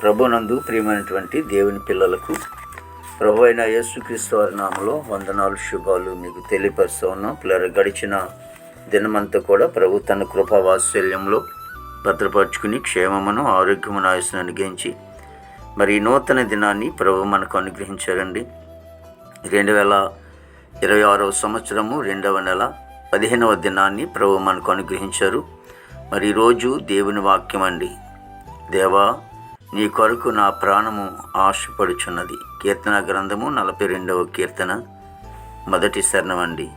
ప్రభునందు ప్రియమైనటువంటి దేవుని పిల్లలకు ప్రభు అయిన యేసుక్రీస్తు వారి నామములో వందనాలు శుభాలు మీకు తెలియపరుస్తూ ఉన్నాం. పిల్లలు గడిచిన దినమంతా కూడా ప్రభు తన కృపా వాత్సల్యంలో భద్రపరుచుకుని క్షేమమును ఆరోగ్యమును ఆయుస్సును అనుగ్రహించి మరి ఈ నూతన దినాన్ని ప్రభు మనకు అనుగ్రహించారండి. 2026 సంవత్సరము 2వ నెల 15వ దినాన్ని ప్రభు మనకు అనుగ్రహించారు. మరి ఈరోజు దేవుని వాక్యం అండి. దేవా, నీ కొరకు నా ప్రాణము ఆశపడుచున్నది. కీర్తన గ్రంథము 42వ కీర్తన మొదటి శరణం అండి.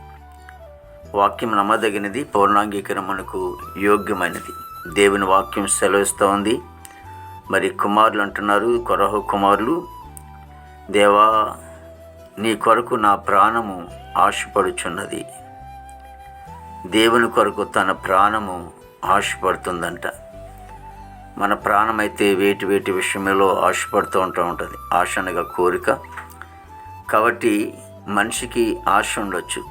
వాక్యం నమ్మదగినది, పౌర్ణాంగీకరణకు యోగ్యమైనది. దేవుని వాక్యం సెలవిస్తూ ఉంది. మరి కుమారులు అంటున్నారు, కొరహు కుమారులు, దేవా నీ కొరకు నా ప్రాణము ఆశపడుచున్నది. దేవుని కొరకు తన ప్రాణము ఆశపడుతుందంట. మన ప్రాణం అయితే వేటి విషయంలో ఆశపడుతూ ఉంటుంది. ఆశ అనగా కోరిక. కాబట్టి మనిషికి ఆశ ఉండొచ్చు,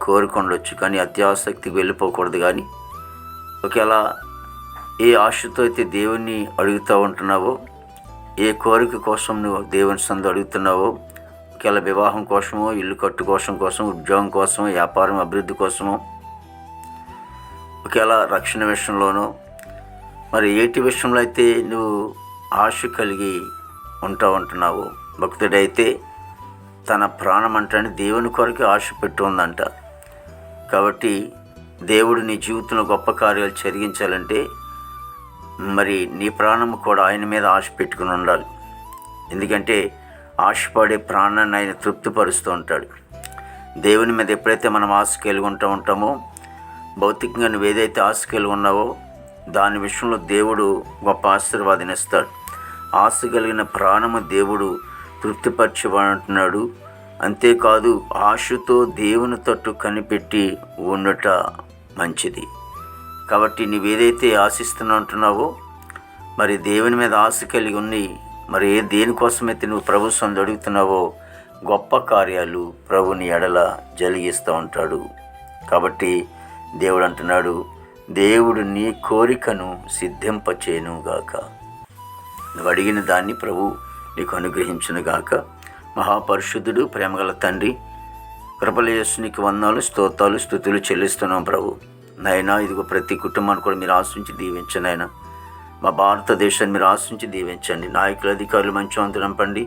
కోరిక ఉండొచ్చు, కానీ అత్యాసక్తికి వెళ్ళిపోకూడదు. కానీ ఒకవేళ ఏ ఆశతో అయితే దేవుణ్ణి అడుగుతూ ఉంటున్నావో, ఏ కోరిక కోసం నువ్వు దేవుని సందు అడుగుతున్నావో, ఒకవేళ వివాహం కోసమో, ఇల్లు కట్టు కోసం, ఉద్యోగం కోసమో, వ్యాపారం అభివృద్ధి కోసమో, ఒకవేళ రక్షణ విషయంలోనో, మరి ఏటి విషయంలో అయితే నువ్వు ఆశ కలిగి ఉంటున్నావు. భక్తుడైతే తన ప్రాణం అంటాన్ని దేవుని కొరకు ఆశ పెట్టి ఉందంట. కాబట్టి దేవుడు నీ జీవితంలో గొప్ప కార్యాలు జరిగించాలంటే మరి నీ ప్రాణము కూడా ఆయన మీద ఆశ పెట్టుకుని ఉండాలి. ఎందుకంటే ఆశపడే ప్రాణాన్ని ఆయన తృప్తిపరుస్తూ ఉంటాడు. దేవుని మీద ఎప్పుడైతే మనం ఆశ కలిగి ఉంటామో, భౌతికంగా నువ్వు ఏదైతే ఆశ కలిగి ఉన్నావో దాని విషయంలో దేవుడు గొప్ప ఆశీర్వాదాన్ని ఇస్తాడు. ఆశ కలిగిన ప్రాణము దేవుడు తృప్తిపరచబడుతున్నాడు. అంతేకాదు, ఆశతో దేవుని తట్టు కనిపెట్టి ఉండుట మంచిది. కాబట్టి నువ్వేదైతే ఆశిస్తున్నావో, మరి దేవుని మీద ఆశ కలిగి ఉన్ని మరి దేనికోసమైతే నువ్వు ప్రభు సందు అడుగుతున్నావో గొప్ప కార్యాలు ప్రభు నీ ఎడల జరిగిస్తూ ఉంటాడు. కాబట్టి దేవుడు అంటున్నాడు, దేవుడు నీ కోరికను సిద్ధింపచేయునుగాక. నువ్వు అడిగిన దాన్ని ప్రభు నీకు అనుగ్రహించునుగాక. మహాపరిశుద్ధుడు, ప్రేమగల తండ్రి, కృపలేసునికి వందనాలు, స్తోత్రాలు, స్తుతులు చెల్లిస్తున్నాం ప్రభు. నాయనా, ఇదిగో ప్రతి కుటుంబాన్ని కూడా మీరు ఆశించి దీవించండి. నాయనా, మా భారతదేశాన్ని మీరు ఆశించి దీవించండి. నాయకులు, అధికారులు మంచి వంతు నింపండి.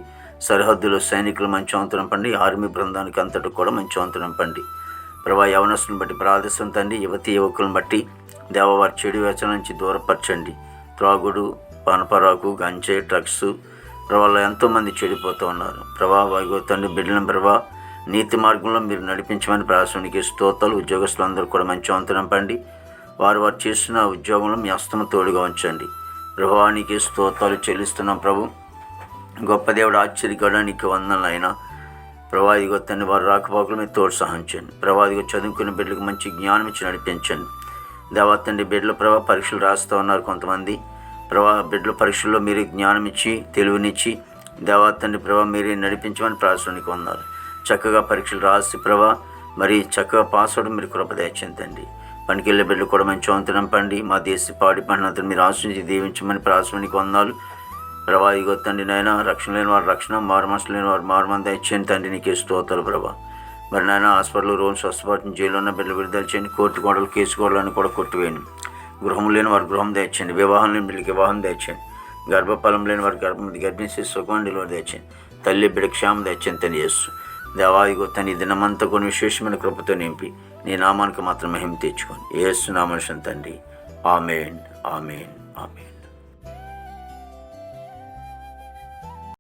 సరిహద్దులో సైనికులు మంచి వంతు నింపండి. ఆర్మీ బృందానికి అంతటి కూడా మంచి వంతు నింపండి. ప్రభా, యవనస్తులను బట్టి ప్రార్థిస్తాం తండ్రి. యువతి యువకులను బట్టి దేవవారి చెడు వ్యసనం నుంచి దూరపరచండి. త్రాగుడు, పానపరాకు, గంజే, డ్రగ్స్ ప్రభావం ఎంతోమంది చెడిపోతూ ఉన్నారు. ప్రభా, తండ్రి బిడ్డలను ప్రభా నీతి మార్గంలో మీరు నడిపించమని ప్రార్థనకి స్తోత్రాలు. ఉద్యోగస్తులందరూ కూడా మంచి వంతు నింపండి. వారు చేస్తున్న ఉద్యోగంలో మీ హస్తము తోడుగా ఉంచండి. ప్రభావానికి స్తోత్రాలు చెల్లిస్తున్నాం ప్రభు. గొప్ప దేవుడు, ఆశ్చర్యకరానికి వందనాలు అయినా ప్రభా. ఇదిగో తండ్రి, వారు రాకపోకలు మీరు తోడు సహించండి. ప్రభా, ఇదిగో చదువుకున్న బిడ్డలకు మంచి జ్ఞానం ఇచ్చి నడిపించండి. దేవా తండ్రి, బిడ్డలు ప్రభా పరీక్షలు రాస్తూ ఉన్నారు కొంతమంది. ప్రభా, బిడ్డల పరీక్షల్లో మీరు జ్ఞానం ఇచ్చి తెలివినిచ్చి దేవా తండ్రి ప్రభా మీరే నడిపించమని ప్రార్థనకి ఉన్నారు. చక్కగా పరీక్షలు రాసి ప్రభా మరి చక్కగా పాస్ అవ్వడం మీరు కృప దయచేయండి. పనికి వెళ్ళే బిడ్డలు కూడా మంచి వంతు నింపండి. మా దేశ పాడి పంటనంతా మీరు ఆశ్రయించి దీవించమని ప్రార్థనకి వందాలు ప్రభా. ఇగో తండ్రి నాయన, రక్షణ లేని వారు రక్షణ, మారుమనసు లేని వారు మారుమని దయచేయండి తండ్రి. నీకే స్తోత్రాలు ప్రభా. మరి నాయన, హాస్పిటల్ రోజు స్వస్థపడిన జైల్లో ఉన్న బిడ్డలు విడుదల చేయండి. కోర్టు గోడలు, కేసు గోడలను కూడా కొట్టివేయండి. గృహం లేని వారు గృహం దయచేయండి. వివాహం లేని బిడ్డలకి వివాహం దయచేయండి. గర్భఫలం లేని వారి గర్భిణీ సుఖం డెలివరీ దయచేయండి. తల్లి బిడ్డ క్షేమం దయచేయండి తండ్రి యేసు. దేవాదిగో తన ఈ దినమంతా కొన్ని విశేషమైన కృపతో నింపి నీ నామానికి మాత్రం మహిమ తెచ్చుకోండి. యేసు నామమున తండ్రి. ఆమేన్, ఆమేన్, ఆమేన్.